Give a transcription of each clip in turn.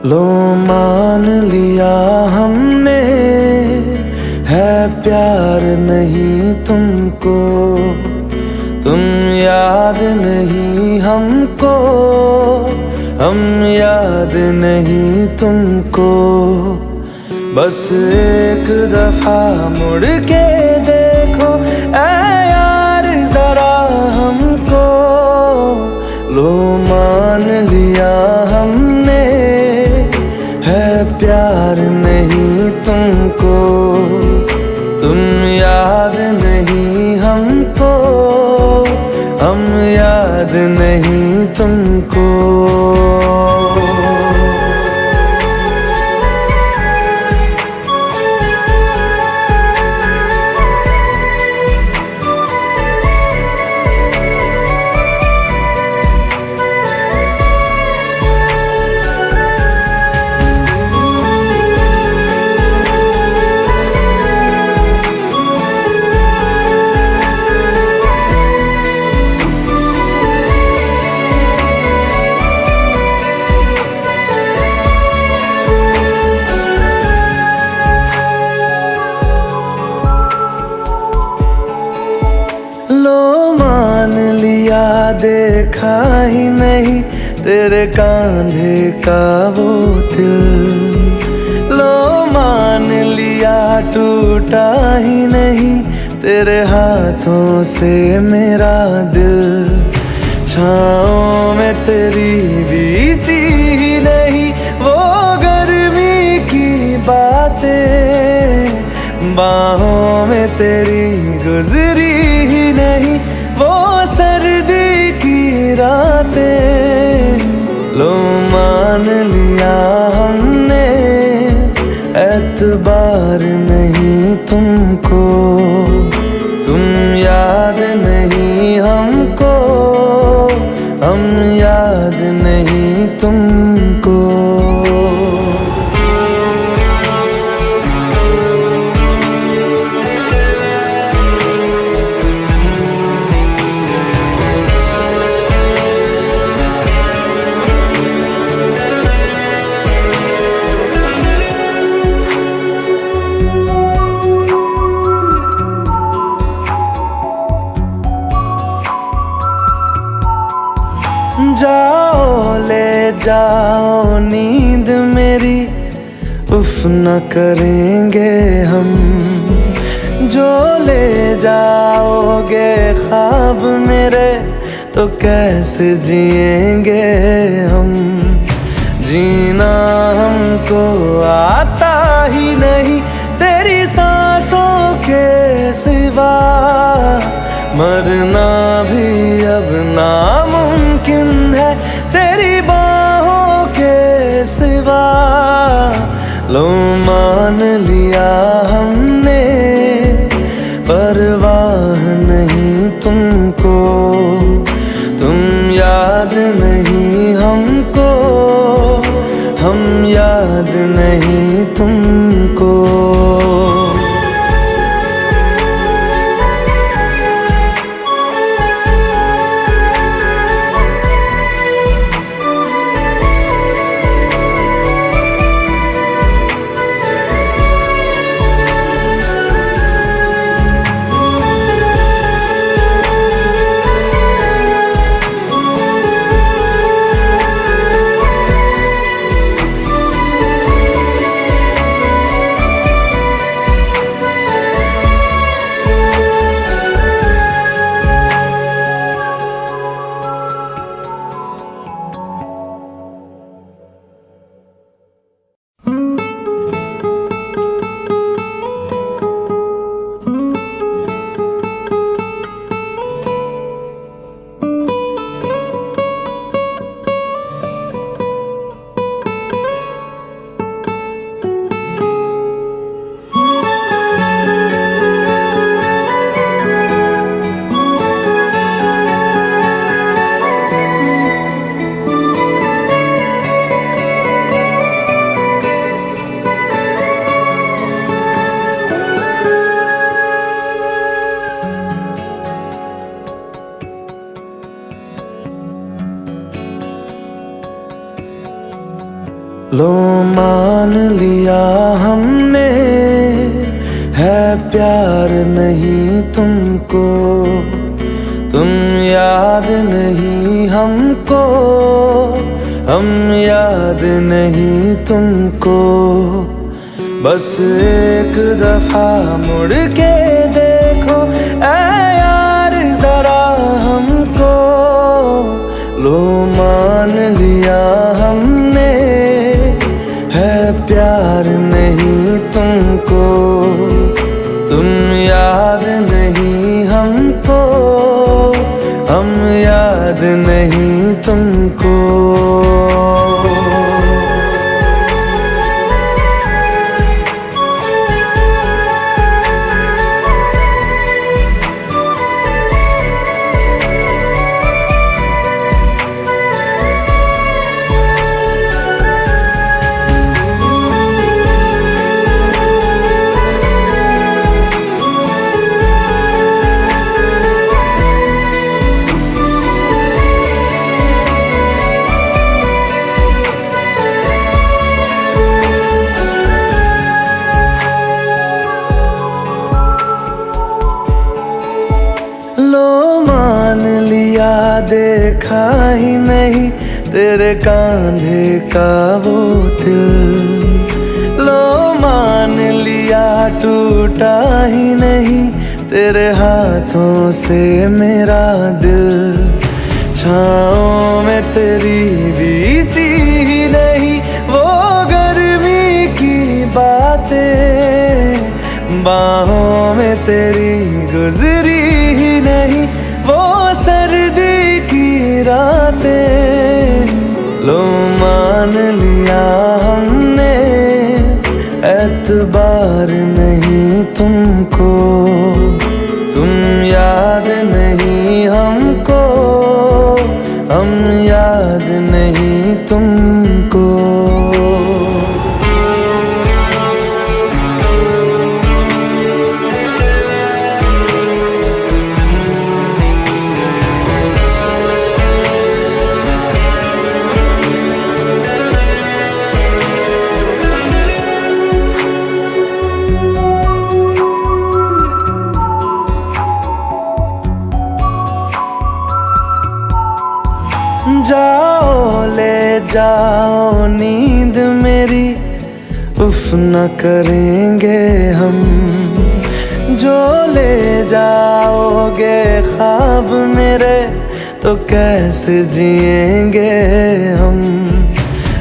लो मान लिया हमने, है प्यार नहीं तुमको, तुम याद नहीं हमको, हम याद नहीं तुमको। बस एक दफा मुड़ के देखो ऐ यार जरा हमको, लो मान लिया हमने, है प्यार नहीं तुमको, तुम याद नहीं हमको, हम याद नहीं तुमको। लो मान लिया देखा ही नहीं तेरे कांधे का वो दिल, लो मान लिया टूटा ही नहीं तेरे हाथों से मेरा दिल। छाँव में तेरी बीती ही नहीं वो गर्मी की बातें, बाहों में तेरी गुजरी ही नहीं वो सर्दी की रातें। लो मान लिया हमने, एतबार नहीं तुमको, तुम याद नहीं हमको, हम याद नहीं तुमको। जाओ ले जाओ नींद मेरी, उफ न करेंगे हम, जो ले जाओगे ख्वाब मेरे तो कैसे जिएंगे हम। जीना हमको आता ही नहीं तेरी सांसों के सिवा, मरना भी अब नामुमकिन है तेरी बाहों के सिवा। लो मान लिया हमने, परवाह नहीं तुमको, तुम याद नहीं हमको, हम याद नहीं तुमको। लो मान लिया हमने, है प्यार नहीं तुमको, तुम याद नहीं हमको, हम याद नहीं तुमको। बस एक दफा मुड़ के देखो ऐ यार जरा हमको, लो मान लिया हमने, है प्यार नहीं तुमको, तुम याद नहीं हमको, हम याद नहीं तुमको। लो मान लिया देखा ही नहीं तेरे कांधे का वो दिल, लो मान लिया टूटा ही नहीं तेरे हाथों से मेरा दिल। छाँव में तेरी बीती ही नहीं वो गर्मी की बातें, बाहों में तेरी गुजरी ही नहीं वो सर्दी की रातें। लो मान लिया हमने, एतबार नहीं तुमको, तुम याद नहीं हमको, हम याद नहीं तुमको। जाओ ले जाओ नींद मेरी, उफ न करेंगे हम, जो ले जाओगे ख्वाब मेरे तो कैसे जिएंगे हम।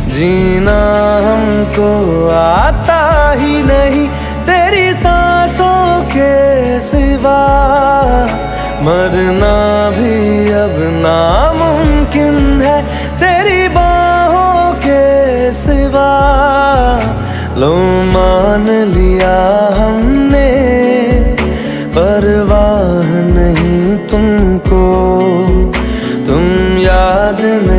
जीना हमको आता ही नहीं तेरी सांसों के सिवा, मरना भी अब नामुमकिन है तेरी बाहों के सिवा। लो मान लिया हमने, परवाह नहीं तुमको, तुम याद नहीं